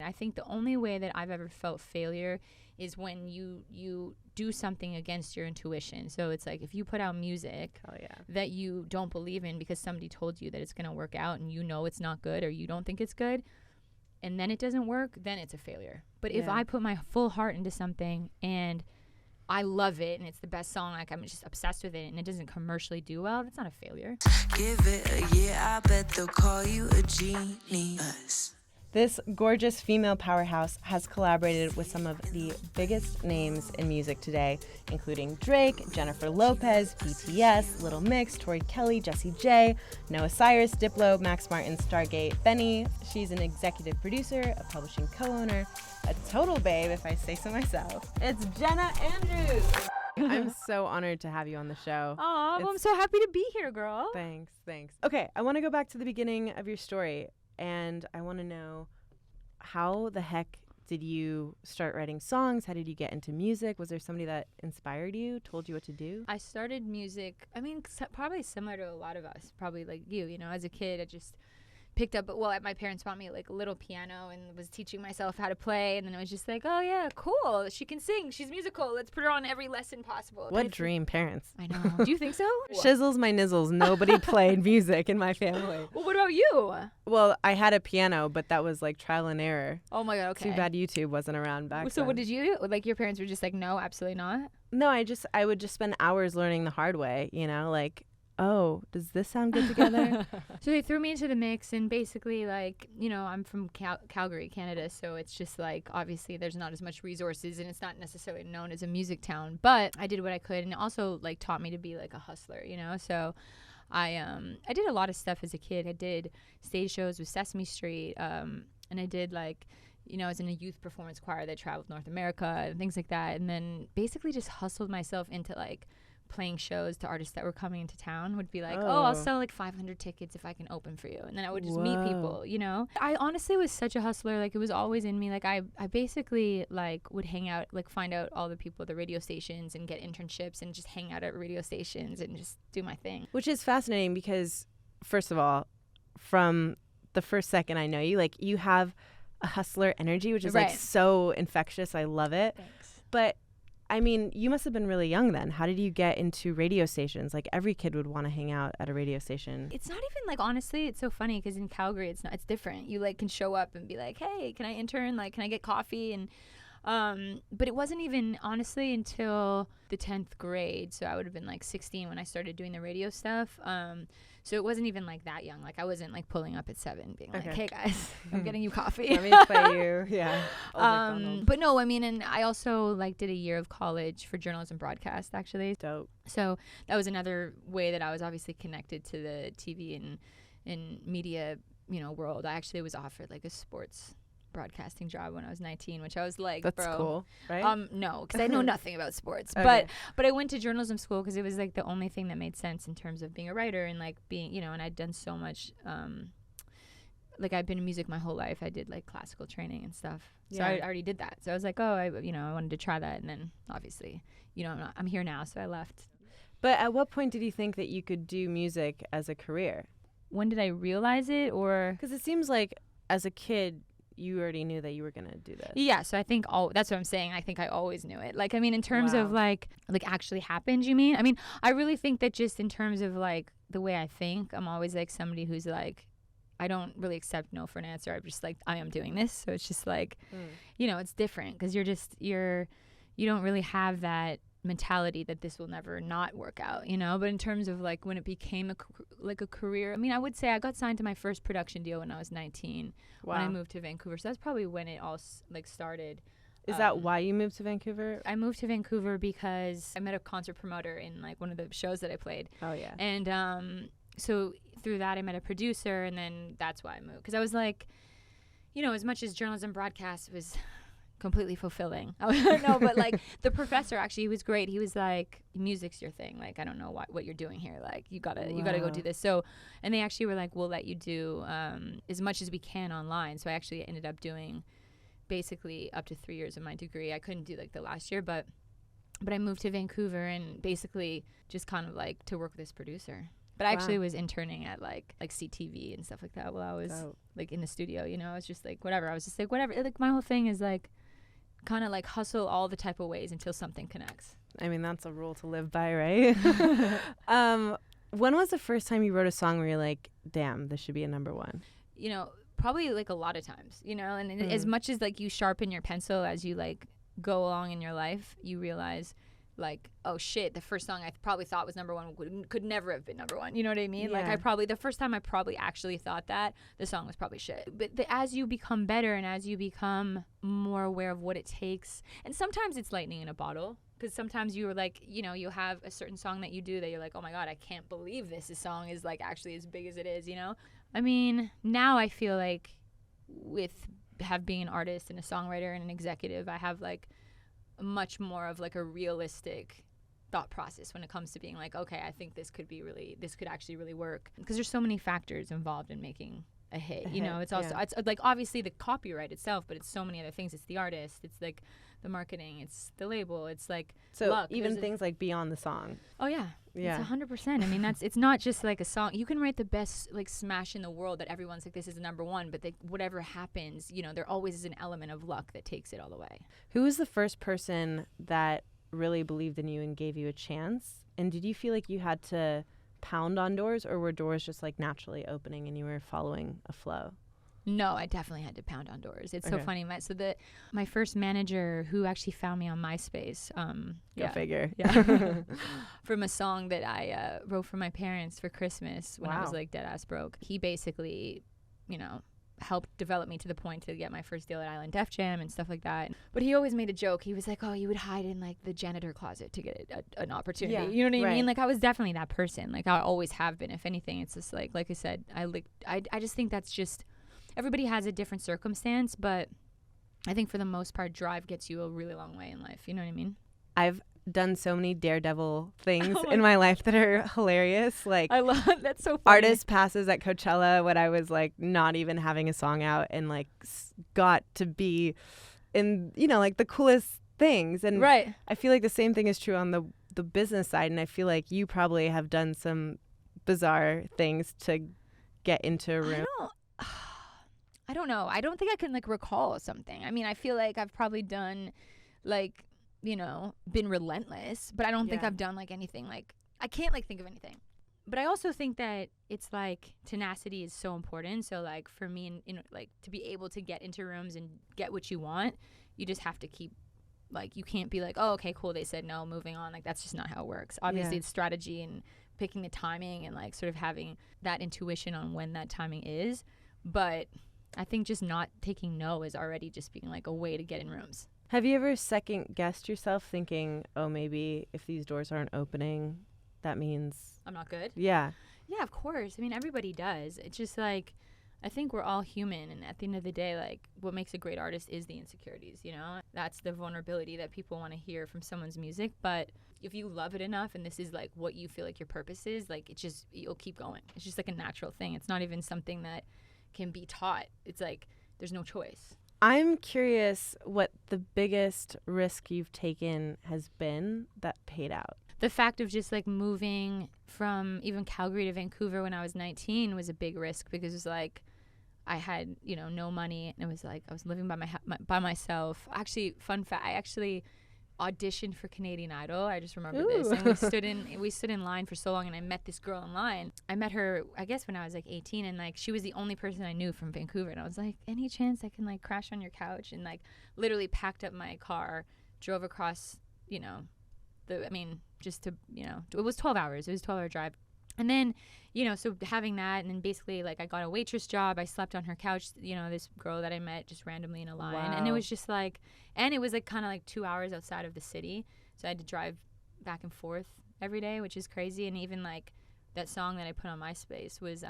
I think the only way that I've ever felt failure is when you do something against your intuition. So it's like if you put out music that you don't believe in because somebody told you that it's going to work out and you know it's not good or you don't think it's good, and then it doesn't work, then it's a failure. But if I put my full heart into something and I love it and it's the best song, like I'm just obsessed with it, and it doesn't commercially do well, that's not a failure. Give it a year, I bet they'll call you a genius. This gorgeous female powerhouse has collaborated with some of the biggest names in music today, including Drake, Jennifer Lopez, BTS, Little Mix, Tori Kelly, Jessie J, Noah Cyrus, Diplo, Max Martin, Stargate, Benny. She's an executive producer, a publishing co-owner, a total babe, if I say so myself. It's Jenna Andrews. I'm so honored to have you on the show. Oh, well, I'm so happy to be here, girl. Thanks. Okay, I want to go back to the beginning of your story. And I want to know, how the heck did you start writing songs? How did you get into music? Was there somebody that inspired you, told you what to do? I started music, I mean, probably similar to a lot of us, probably like you know, as a kid, I just picked up, my parents bought me like a little piano and was teaching myself how to play, and then it was just like, oh yeah, cool, she can sing, she's musical, let's put her on every lesson possible. What dream parents. I know. Do you think so? Shizzles my nizzles, nobody played music in my family. Well, what about you? Well, I had a piano, but that was like trial and error. Oh my god, okay. Too bad YouTube wasn't around back then. So what did you do? Like your parents were just like, no, absolutely not? No, I would just spend hours learning the hard way, you know, like, oh, does this sound good together? So they threw me into the mix, and basically, like, you know, I'm from Calgary, Canada, so it's just like, obviously there's not as much resources and it's not necessarily known as a music town, but I did what I could, and it also like taught me to be like a hustler, you know. So I did a lot of stuff as a kid. I did stage shows with Sesame Street, and I did like, you know, I was in a youth performance choir that traveled North America and things like that, and then basically just hustled myself into like playing shows to artists that were coming into town. Would be like, oh, I'll sell like 500 tickets if I can open for you, and then I would just meet people, you know. I honestly was such a hustler, like it was always in me. Like I basically like would hang out, like find out all the people at the radio stations and get internships and just hang out at radio stations and just do my thing. Which is fascinating because, first of all, from the first second I know you, like you have a hustler energy, which is like so infectious. I love it. Thanks. But I mean, you must have been really young then. How did you get into radio stations? Like every kid would want to hang out at a radio station. It's not even like, honestly, it's so funny because in Calgary, it's different. You like can show up and be like, hey, can I intern? Like, can I get coffee? And but it wasn't even honestly until the 10th grade. So I would have been like 16 when I started doing the radio stuff. So it wasn't even like that young. Like I wasn't like pulling up at 7 being like, hey guys, I'm getting you coffee. Let me play you. Yeah. But no, I mean, and I also like did a year of college for journalism broadcast actually. Dope. So that was another way that I was obviously connected to the TV and media, you know, world. I actually was offered like a sports broadcasting job when I was 19, which I was like, that's bro, cool, right? No, because I know nothing about sports. Okay. But I went to journalism school because it was like the only thing that made sense in terms of being a writer and like being, you know, and I'd done so much. Like I've been in music my whole life. I did like classical training and stuff. So I already did that. So I was like, oh, I wanted to try that. And then obviously, you know, I'm here now. So I left. But at what point did you think that you could do music as a career? When did I realize it? Or because it seems like as a kid, you already knew that you were going to do this. Yeah, so I think that's what I'm saying. I think I always knew it. Like, I mean, in terms of like actually happened, you mean? I mean, I really think that just in terms of like the way I think, I'm always like somebody who's like, I don't really accept no for an answer. I'm just like, I am doing this. So it's just like, you know, it's different because you don't really have that mentality that this will never not work out, you know. But in terms of like when it became a career, I mean, I would say I got signed to my first production deal when I was 19 when I moved to Vancouver. So that's probably when it all like started. Is that why you moved to Vancouver? I moved to Vancouver because I met a concert promoter in like one of the shows that I played. Oh yeah. And so through that I met a producer, and then that's why I moved, because I was like, you know, as much as journalism broadcast was completely fulfilling. No, but like the professor actually, he was great. He was like, music's your thing. Like, I don't know what you're doing here. Like, you gotta go do this. So, and they actually were like, we'll let you do as much as we can online. So I actually ended up doing basically up to 3 years of my degree. I couldn't do like the last year, but I moved to Vancouver and basically just kind of like to work with this producer. But I actually was interning at like CTV and stuff like that while I was like in the studio, you know. I was just like whatever. I was just like whatever. Like my whole thing is like kind of like hustle all the type of ways until something connects. I mean, that's a rule to live by, right? When was the first time you wrote a song where you're like, damn, this should be a number one? You know, probably like a lot of times, you know, and as much as like you sharpen your pencil as you like go along in your life, you realize like, oh shit, the first song I probably thought was number one could never have been number one. You know what I mean? Yeah. Like the first time I probably actually thought that, the song was probably shit. But as you become better and as you become more aware of what it takes, and sometimes it's lightning in a bottle, because sometimes you're like, you know, you have a certain song that you do that you're like, oh my God, I can't believe this song is like actually as big as it is, you know? I mean, now I feel like with being an artist and a songwriter and an executive, I have like much more of like a realistic thought process when it comes to being like, okay, I think this could actually really work, because there's so many factors involved in making a hit. You know, it's also it's like obviously the copyright itself, but it's so many other things. It's the artist, it's like the marketing, it's the label, it's like luck. Even things like beyond the song. Oh yeah. It's 100%. I mean, it's not just like a song. You can write the best like smash in the world that everyone's like, this is the number one, but whatever happens, you know, there always is an element of luck that takes it all the way. Who was the first person that really believed in you and gave you a chance? And did you feel like you had to pound on doors, or were doors just like naturally opening and you were following a flow? No, I definitely had to pound on doors. It's so funny. My first manager, who actually found me on MySpace, Go figure. Yeah. From a song that I wrote for my parents for Christmas when I was like dead ass broke. He basically, you know, helped develop me to the point to get my first deal at Island Def Jam and stuff like that. But he always made a joke. He was like, oh, you would hide in like the janitor closet to get an opportunity. Yeah, you know what I mean? Like I was definitely that person. Like I always have been. If anything, it's just like I said, I just think that's just, everybody has a different circumstance, but I think for the most part, drive gets you a really long way in life. You know what I mean? I've done so many daredevil things in my life that are hilarious. Like, I love that's so funny. Artist passes at Coachella when I was like not even having a song out, and like got to be in, you know, like the coolest things. And right. I feel like the same thing is true on the business side, and I feel like you probably have done some bizarre things to get into a room. I don't know. I don't think I can like recall something. I mean, I feel like I've probably done like, you know, been relentless, but I don't think I've done like anything like, I can't like think of anything. But I also think that it's like tenacity is so important. So like for me, like to be able to get into rooms and get what you want, you just have to keep, like, you can't be like, oh, okay, cool, they said no, moving on. Like that's just not how it works. Obviously it's strategy and picking the timing and like sort of having that intuition on when that timing is. But I think just not taking no is already just being like a way to get in rooms. Have you ever second guessed yourself thinking, oh, maybe if these doors aren't opening, that means I'm not good? Yeah. Yeah, of course. I mean, everybody does. It's just like, I think we're all human. And at the end of the day, like what makes a great artist is the insecurities, you know? That's the vulnerability that people want to hear from someone's music. But if you love it enough and this is like what you feel like your purpose is, like it's just, you'll keep going. It's just like a natural thing. It's not even something that can be taught. It's like there's no choice. I'm curious what the biggest risk you've taken has been that paid out. The fact of just like moving from even Calgary to Vancouver when I was 19 was a big risk, because it was like I had, you know, no money, and it was like I was living by myself. Actually, fun fact, I actually auditioned for Canadian Idol. I just remember this. And we stood in line for so long, and I met this girl in line. I met her, I guess, when I was like 18, and like she was the only person I knew from Vancouver. And I was like, any chance I can like crash on your couch? And like literally packed up my car, drove across, you know, just to, you know, it was 12 hours. It was a 12-hour drive. And then, you know, so having that, and then basically like I got a waitress job. I slept on her couch, you know, this girl that I met just randomly in a line. Wow. And it was just like, and it was like kind of like 2 hours outside of the city. So I had to drive back and forth every day, which is crazy. And even like that song that I put on MySpace was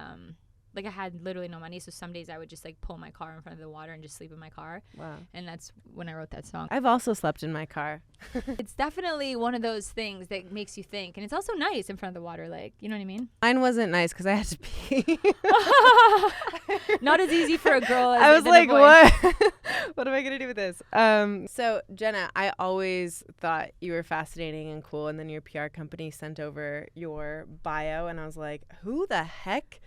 like I had literally no money, so some days I would just like pull my car in front of the water and just sleep in my car. Wow. And that's when I wrote that song. I've also slept in my car. It's definitely one of those things that makes you think, and it's also nice in front of the water, like, you know what I mean? Mine wasn't nice because I had to pee. Not as easy for a girl as I was than a like, boy. what? What am I going to do with this? So, Jenna, I always thought you were fascinating and cool, and then your PR company sent over your bio, and I was like, who the heck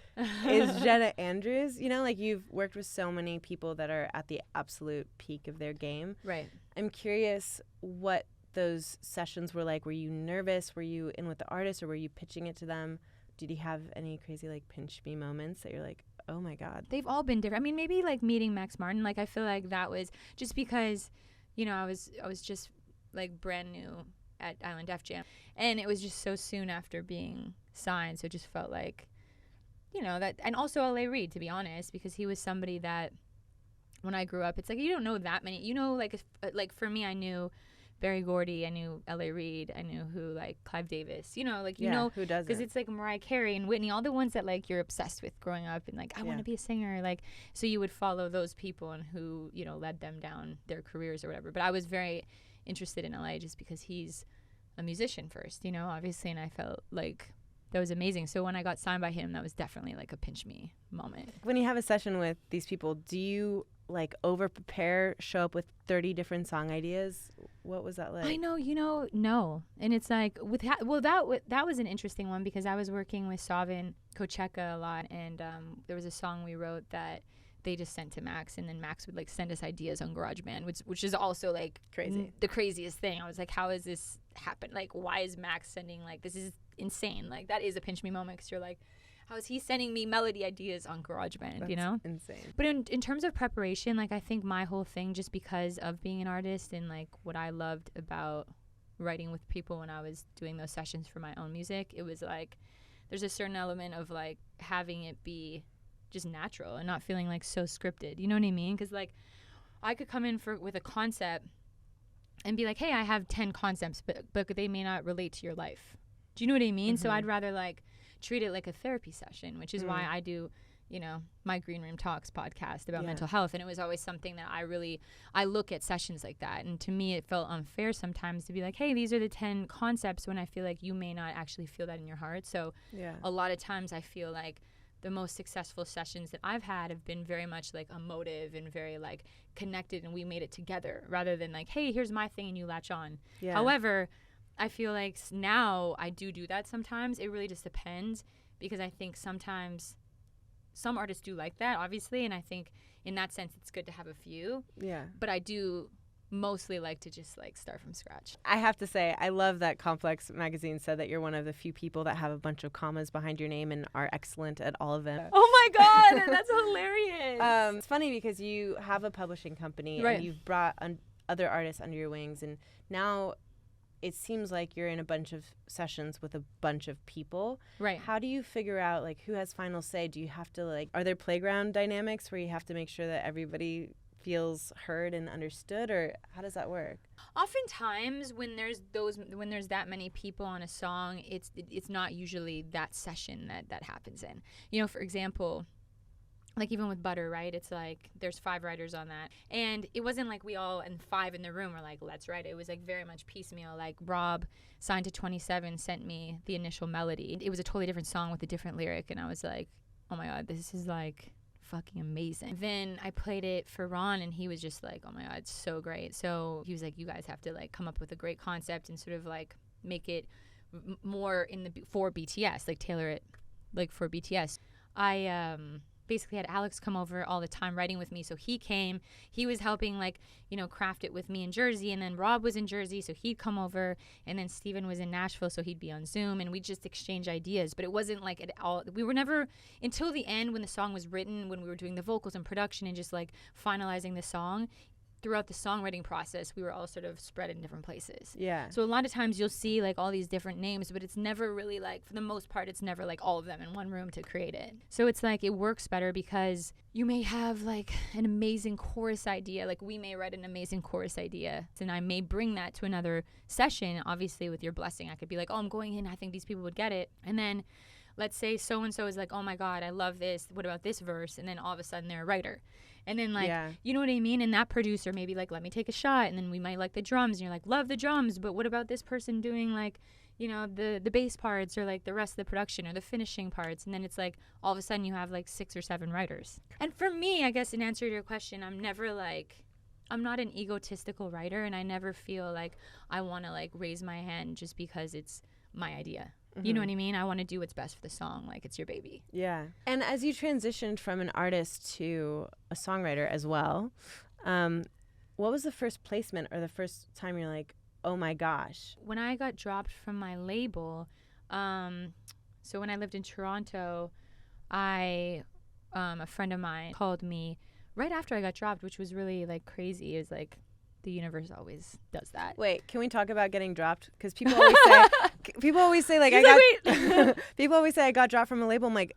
is Jenna Andrews? You know, like, you've worked with so many people that are at the absolute peak of their game. Right. I'm curious what those sessions were like. Were you nervous? Were you in with the artist, or were you pitching it to them? Did you have any crazy, like, pinch me moments that you're like, oh my God? They've all been different. I mean, maybe like meeting Max Martin, like I feel like that was just because, you know, I was just like brand new at Island Def Jam, and it was just so soon after being signed, so it just felt like, you know, that. And also L.A. Reid, to be honest, because he was somebody that when I grew up, it's like you don't know that many, you know, like like for me, I knew Berry Gordy, I knew L.A. Reid, I knew who, like Clive Davis, you know, like, you know, who doesn't? because it's like Mariah Carey and Whitney, all the ones that like you're obsessed with growing up, and like I want to be a singer, like, so you would follow those people and who, you know, led them down their careers or whatever. But I was very interested in LA just because he's a musician first, you know, obviously, and I felt like that was amazing. So when I got signed by him, that was definitely like a pinch me moment. When you have a session with these people, do you like over prepare, show up with 30 different song ideas? What was that like? I know, you know, no. And it's like with that was an interesting one because I was working with Savin Kocheka a lot, and there was a song we wrote that they just sent to Max, and then Max would like send us ideas on GarageBand, which is also like Crazy. The craziest thing. I was like, how is this happen? Like, why is Max sending, like, this is insane. Like, that is a pinch me moment because you're like, how is he sending me melody ideas on GarageBand? That's you know, insane. But in terms of preparation, like, I think my whole thing, just because of being an artist and like what I loved about writing with people when I was doing those sessions for my own music, it was like there's a certain element of like having it be just natural and not feeling like so scripted. You know what I mean? Because like I could come in with a concept and be like, hey, I have 10 concepts, but they may not relate to your life. Do you know what I mean? Mm-hmm. So I'd rather like treat it like a therapy session, which is why I do, you know, my Green Room Talks podcast about mental health. And it was always something that I look at sessions like that. And to me, it felt unfair sometimes to be like, hey, these are the 10 concepts, when I feel like you may not actually feel that in your heart. So a lot of times I feel like the most successful sessions that I've had have been very much like emotive and very like connected, and we made it together rather than like, hey, here's my thing and you latch on. Yeah. However, I feel like now I do that sometimes. It really just depends, because I think sometimes some artists do like that, obviously, and I think in that sense it's good to have a few. Yeah. But I do mostly like to just like start from scratch. I have to say, I love that Complex magazine said that you're one of the few people that have a bunch of commas behind your name and are excellent at all of them. Oh my God, that's hilarious. It's funny because you have a publishing company, right, and you've brought other artists under your wings, and now it seems like you're in a bunch of sessions with a bunch of people. Right. How do you figure out like who has final say? Do you have to like, are there playground dynamics where you have to make sure that everybody feels heard and understood, or how does that work? Oftentimes when there's that many people on a song, it's not usually that session that happens in. You know, for example, like even with Butter, right? It's like there's 5 writers on that. And it wasn't like we all and 5 in the room were like, let's write it. It was like very much piecemeal. Like Rob, signed to 27, sent me the initial melody. It was a totally different song with a different lyric. And I was like, oh my God, this is like fucking amazing. Then I played it for Ron, and he was just like, oh my God, it's so great. So he was like, you guys have to like come up with a great concept and sort of like make it more for BTS, like tailor it like for BTS. I basically had Alex come over all the time writing with me. So he came, he was helping like, you know, craft it with me in Jersey, and then Rob was in Jersey, so he'd come over, and then Steven was in Nashville, so he'd be on Zoom, and we'd just exchange ideas. But it wasn't like at all, we were never, until the end when the song was written, when we were doing the vocals and production and just like finalizing the song, throughout the songwriting process, we were all sort of spread in different places. Yeah. So a lot of times you'll see like all these different names, but it's never really like, for the most part, it's never like all of them in one room to create it. So it's like, it works better because you may have like an amazing chorus idea. Like we may write an amazing chorus idea, and I may bring that to another session. Obviously with your blessing, I could be like, oh, I'm going in, I think these people would get it. And then let's say so and so is like, oh my God, I love this, what about this verse? And then all of a sudden they're a writer. And then like, you know what I mean? And that producer maybe like, let me take a shot. And then we might like the drums. And you're like, love the drums. But what about this person doing like, you know, the bass parts or like the rest of the production or the finishing parts? And then it's like, all of a sudden you have like 6 or 7 writers. And for me, I guess in answer to your question, I'm not an egotistical writer. And I never feel like I want to like raise my hand just because it's my idea. You know what I mean? I want to do what's best for the song, like it's your baby. Yeah. And as you transitioned from an artist to a songwriter as well, what was the first placement or the first time you're like, oh my gosh? When I got dropped from my label, so when I lived in Toronto, a friend of mine called me right after I got dropped, which was really like crazy. It was like, the universe always does that. Wait, can we talk about getting dropped? Because people always say like people always say I got dropped from a label. I'm like,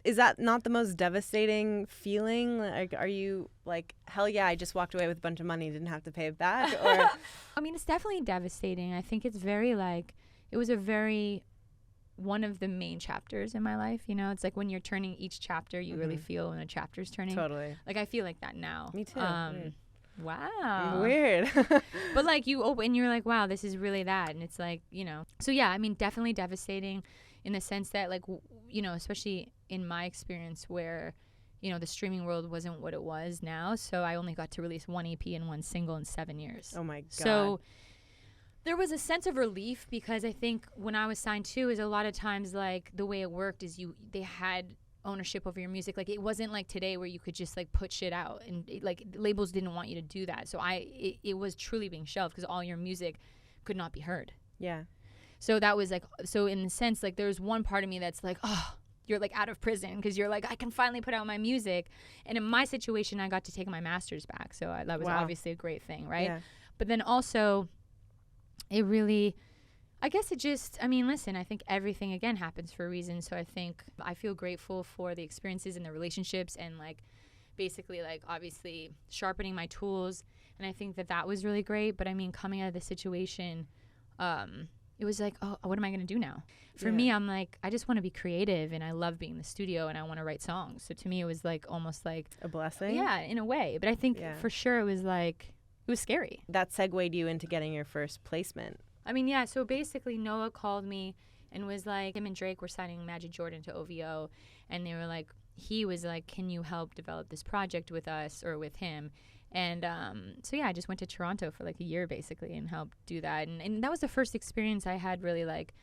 is that not the most devastating feeling? Like, are you like, hell yeah, I just walked away with a bunch of money, didn't have to pay it back? Or I mean, it's definitely devastating. I think it's very like, it was one of the main chapters in my life. You know, it's like when you're turning each chapter, you really feel when a chapter's turning. Totally. Like I feel like that now. Me too. Wow. Weird. But like you open, you're like, wow, this is really that. And it's like, you know, so yeah, I mean, definitely devastating in the sense that like, you know, especially in my experience where, you know, the streaming world wasn't what it was now. So I only got to release 1 EP and 1 single in 7 years. Oh my God. So there was a sense of relief because I think when I was signed too, is a lot of times like the way it worked is they had ownership over your music. Like it wasn't like today where you could just like put shit out and like labels didn't want you to do that. So it was truly being shelved because all your music could not be heard. Yeah. So that was like, so in the sense like there's one part of me that's like, oh, you're like out of prison because you're like, I can finally put out my music. And in my situation, I got to take my master's back. So that was obviously a great thing. Right. Yeah. But then also it really, I guess it just, I mean, listen, I think everything, again, happens for a reason. So I think I feel grateful for the experiences and the relationships and, like, basically, like, obviously sharpening my tools. And I think that was really great. But, I mean, coming out of the situation, it was like, oh, what am I going to do now? For me, I'm like, I just want to be creative. And I love being in the studio and I want to write songs. So to me, it was, like, almost like a blessing? Yeah, in a way. But I think for sure it was, like, it was scary. That segued you into getting your first placement. I mean, yeah, so basically Noah called me and was like, him and Drake were signing Magic Jordan to OVO, and they were like, he was like, can you help develop this project with us or with him? And so, yeah, I just went to Toronto for like a year basically and helped do that. And that was the first experience I had really like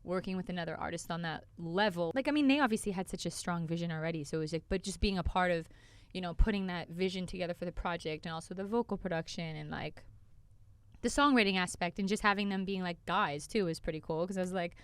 working with another artist on that level. Like, I mean, they obviously had such a strong vision already, so it was like, but just being a part of, you know, putting that vision together for the project and also the vocal production and like the songwriting aspect and just having them being like guys too was pretty cool because I was like,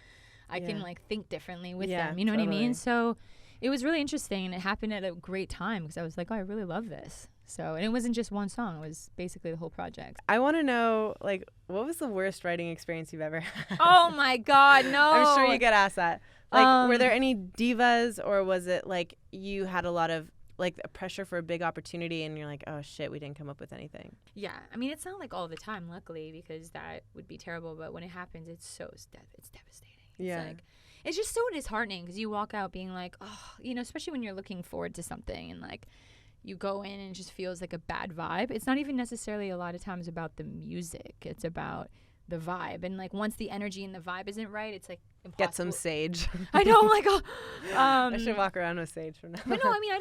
I can like think differently with them, you know what I mean? So it was really interesting and it happened at a great time because I was like, oh, I really love this. So, and it wasn't just one song, it was basically the whole project. I want to know, like, what was the worst writing experience you've ever had? Oh my God, no. I'm sure you get asked that. Like, were there any divas or was it like you had a lot of like a pressure for a big opportunity and you're like, oh shit, we didn't come up with anything? Yeah, I mean, it's not like all the time, luckily, because that would be terrible. But when it happens, it's devastating. Yeah. It's like, it's just so disheartening because you walk out being like, oh, you know, especially when you're looking forward to something and like you go in and it just feels like a bad vibe. It's not even necessarily a lot of times about the music. It's about the vibe. And like once the energy and the vibe isn't right, it's like impossible. Get some sage. I know, I'm like, oh. I should walk around with sage from now on. But no, I mean,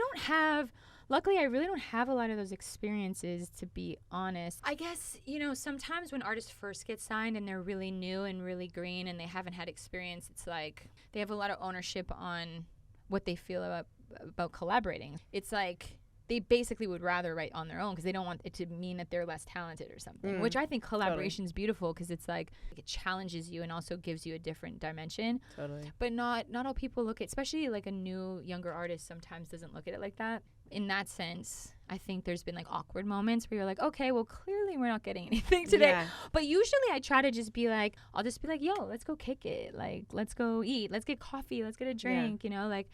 luckily I really don't have a lot of those experiences, to be honest. I guess, you know, sometimes when artists first get signed and they're really new and really green and they haven't had experience, it's like they have a lot of ownership on what they feel about collaborating. It's like they basically would rather write on their own because they don't want it to mean that they're less talented or something, which I think collaboration is beautiful because it's like it challenges you and also gives you a different dimension. Totally. But not all people look at, especially like a new, younger artist sometimes doesn't look at it like that. In that sense, I think there's been like awkward moments where you're like, okay, well, clearly we're not getting anything today. Yeah. But usually I try to just be like, I'll just be like, yo, let's go kick it. Like, let's go eat. Let's get coffee. Let's get a drink, you know, like.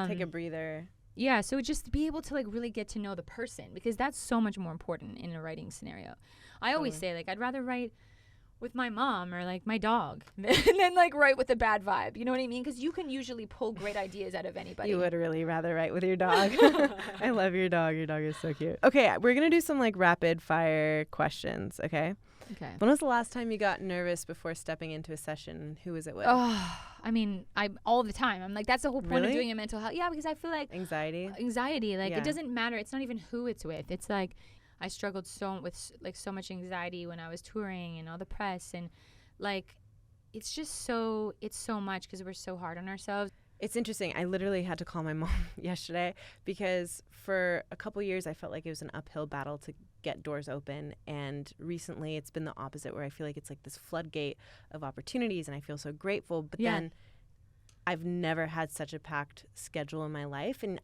Take a breather. Yeah, so just be able to like really get to know the person because that's so much more important in a writing scenario. I always say like I'd rather write with my mom or like my dog, and then like write with a bad vibe. You know what I mean? Because you can usually pull great ideas out of anybody. You would really rather write with your dog. I love your dog. Your dog is so cute. Okay, we're going to do some like rapid fire questions, okay? Okay. When was the last time you got nervous before stepping into a session? Who was it with? Oh, I mean, all the time. I'm like, that's the whole point of Really? doing a mental health. Yeah, because I feel like Anxiety? like Yeah. it doesn't matter. It's not even who it's with. It's like I struggled with so much anxiety when I was touring and all the press, and like it's so much because we're so hard on ourselves. It's interesting. I literally had to call my mom yesterday because for a couple years I felt like it was an uphill battle to get doors open, and recently it's been the opposite, where I feel like it's like this floodgate of opportunities and I feel so grateful, but then I've never had such a packed schedule in my life, and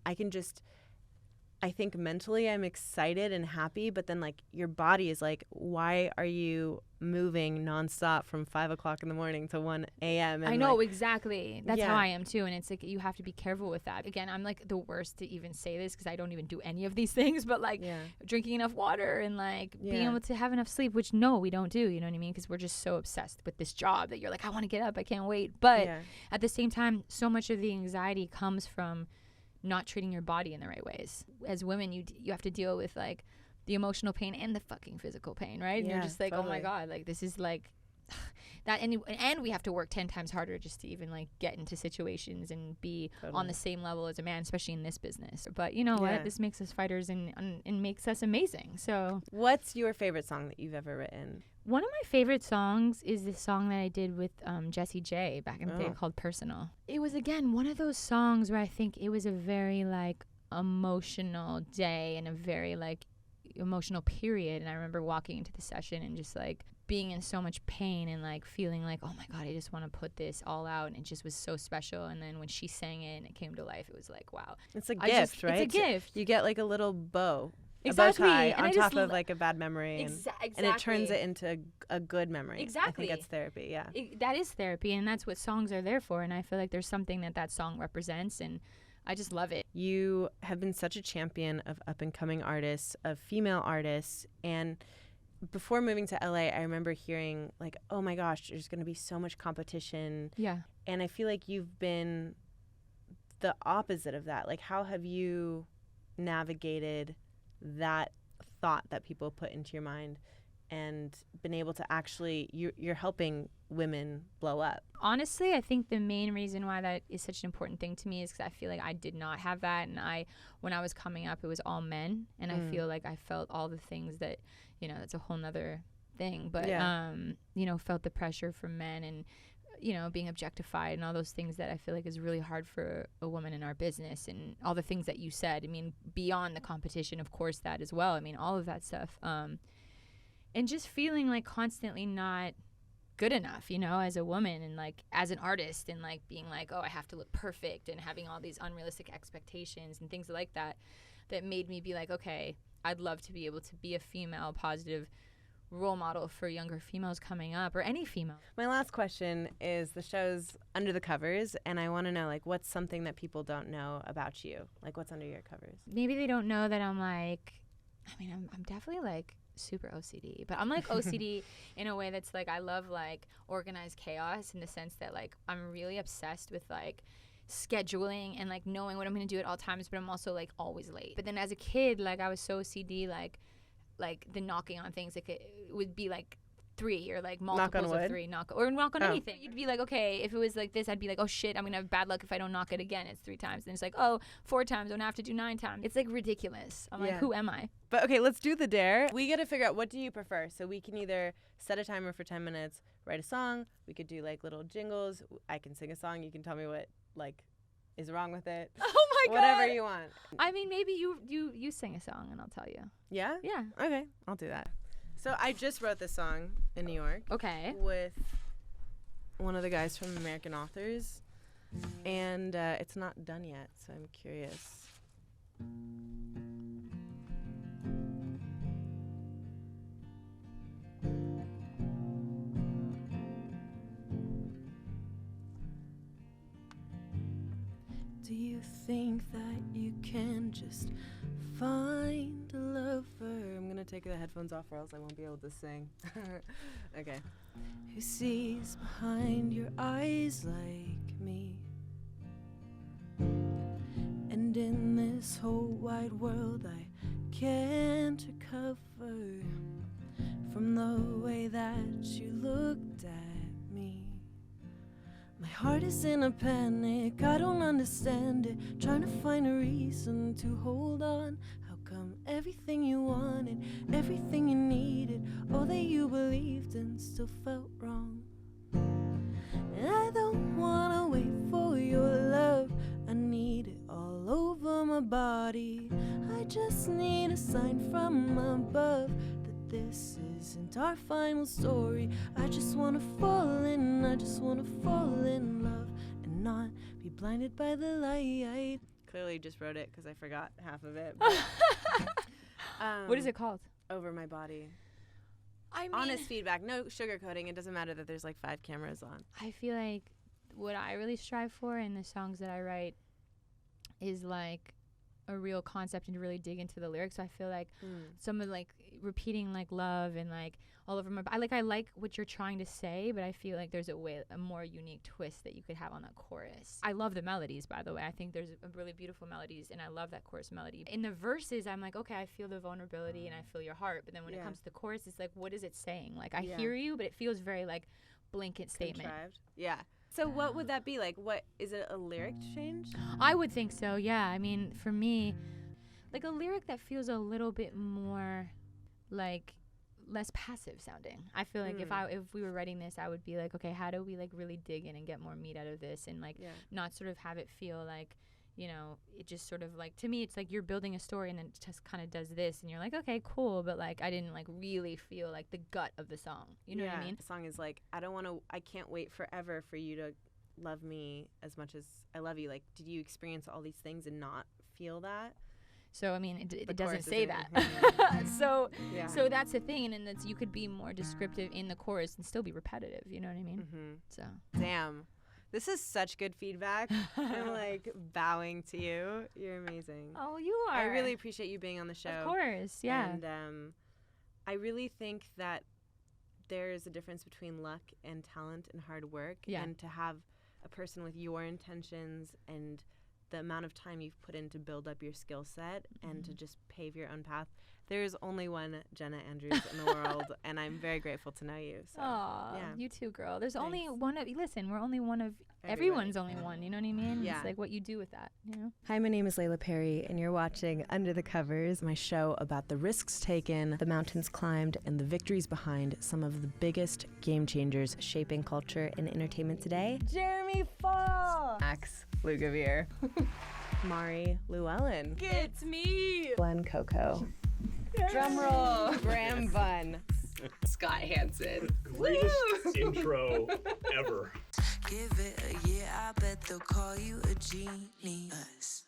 I think mentally I'm excited and happy, but then like your body is like, why are you moving nonstop from 5 o'clock in the morning to 1 a.m.? I know, exactly. That's how I am too. And it's like, you have to be careful with that. Again, I'm like the worst to even say this because I don't even do any of these things, but like drinking enough water and like being able to have enough sleep, which no, we don't do, you know what I mean? Because we're just so obsessed with this job that you're like, I want to get up, I can't wait. But at the same time, so much of the anxiety comes from not treating your body in the right ways. As women, you have to deal with like the emotional pain and the fucking physical pain, right? And you're just like, totally. Oh my God, like this is like that, and we have to work 10 times harder just to even like get into situations and be on the same level as a man, especially in this business. But you know what? This makes us fighters and makes us amazing. So what's your favorite song that you've ever written? One of my favorite songs is this song that I did with Jessie J back in the day called Personal. It was, again, one of those songs where I think it was a very, like, emotional day and a very, like, emotional period. And I remember walking into the session and just, like, being in so much pain and, like, feeling like, oh, my God, I just want to put this all out. And it just was so special. And then when she sang it and it came to life, it was like, wow. It's a gift, right? It's a gift. You get, like, a little bow. Exactly. A bow tie on top of like a bad memory, exactly. And it turns it into a good memory. Exactly. I think that's therapy. Yeah, that is therapy, and that's what songs are there for. And I feel like there's something that song represents, and I just love it. You have been such a champion of up and coming artists, of female artists, and before moving to LA, I remember hearing like, oh my gosh, there's going to be so much competition. Yeah, and I feel like you've been the opposite of that. Like, how have you navigated that thought that people put into your mind and been able to actually, you're helping women blow up? Honestly, I think the main reason why that is such an important thing to me is because I feel like I did not have that, and when I was coming up, it was all men, and I feel like I felt all the things that, you know, that's a whole nother thing, but you know, felt the pressure from men and, you know, being objectified and all those things that I feel like is really hard for a woman in our business, and all the things that you said. I mean, beyond the competition, of course, that as well. I mean, all of that stuff. And just feeling like constantly not good enough, you know, as a woman and like as an artist, and like being like, oh, I have to look perfect, and having all these unrealistic expectations and things like that, that made me be like, okay, I'd love to be able to be a female positive role model for younger females coming up, or any female. My last question is, the show's Under the Covers, and I want to know, like, what's something that people don't know about you? Like, what's under your covers? Maybe they don't know that I'm like, I mean, I'm definitely like super OCD, but I'm like OCD in a way that's like, I love like organized chaos, in the sense that like I'm really obsessed with like scheduling and like knowing what I'm going to do at all times, but I'm also like always late. But then as a kid, like I was so OCD, like the knocking on things, like it would be like 3 or like multiples of 3, knock on anything. You'd be like, okay, if it was like this, I'd be like, oh shit, I'm gonna have bad luck if I don't knock it again. It's 3 times. And it's like, oh, 4 times, I'm gonna have to do 9 times. It's like ridiculous. I'm like, who am I? But okay, let's do the dare. We gotta figure out, what do you prefer? So we can either set a timer for 10 minutes, write a song. We could do like little jingles. I can sing a song. You can tell me what like is wrong with it. Oh my God. Whatever you want. I mean, maybe you sing a song and I'll tell you. Yeah? Yeah. Okay, I'll do that. So I just wrote this song in New York. Okay. With one of the guys from American Authors. And it's not done yet, so I'm curious. Do you think that you can just find a lover? I'm gonna take the headphones off or else I won't be able to sing. Okay. Who sees behind your eyes like me? And in this whole wide world I can't recover from the way that you looked at me. My heart is in a panic, I don't understand it, trying to find a reason to hold on. How come everything you wanted, everything you needed, all that you believed in still felt wrong? And I don't wanna wait for your love, I need it all over my body. I just need a sign from above that this isn't our final story. I just wanna fall in, I just wanna fall in love and not be blinded by the light. Clearly just wrote it because I forgot half of it. What is it called? Over my body. I mean, honest feedback, no sugarcoating. It doesn't matter that there's like 5 cameras on. I feel like what I really strive for in the songs that I write is like a real concept and to really dig into the lyrics. So I feel like some of like repeating like love and like all over my I like what you're trying to say, but I feel like there's a more unique twist that you could have on that chorus. I love the melodies, by the way. I think there's a really beautiful melodies and I love that chorus melody. In the verses, I'm like, okay, I feel the vulnerability and I feel your heart, but then when it comes to the chorus, it's like, what is it saying? Like I hear you, but it feels very like blanket statement. Contrived. Yeah. So what would that be like? What is it, a lyric change? I would think so, yeah. I mean, for me, like a lyric that feels a little bit more like less passive sounding. I feel like if we were writing this, I would be like, okay, how do we like really dig in and get more meat out of this and like not sort of have it feel like, you know, it just sort of like, to me, it's like you're building a story and then it just kind of does this and you're like, okay, cool. But like, I didn't like really feel like the gut of the song. You know what I mean? The song is like, I can't wait forever for you to love me as much as I love you. Like, did you experience all these things and not feel that? So, I mean, it doesn't say that. So that's the thing. And that's, you could be more descriptive in the chorus and still be repetitive. You know what I mean? So. Damn. This is such good feedback. I'm like bowing to you. You're amazing. Oh, you are. I really appreciate you being on the show. Of course, yeah. And I really think that there's a difference between luck and talent and hard work. Yeah. And to have a person with your intentions and the amount of time you've put in to build up your skill set and to just pave your own path. There's only one Jenna Andrews in the world, and I'm very grateful to know you. So, you too, girl. There's only one of, listen, we're only one of, everyone's only one, you know what I mean? Yeah. It's like what you do with that, you know? Hi, my name is Layla Perry, and you're watching Under the Covers, my show about the risks taken, the mountains climbed, and the victories behind some of the biggest game changers shaping culture and entertainment today. Jeremy Fall! Max Lugavere. Mari Llewellyn. It's me! Glenn Coco. Drum roll. Graham Bunn. Scott Hansen. Greatest intro ever. Give it a year, I bet they'll call you a genius.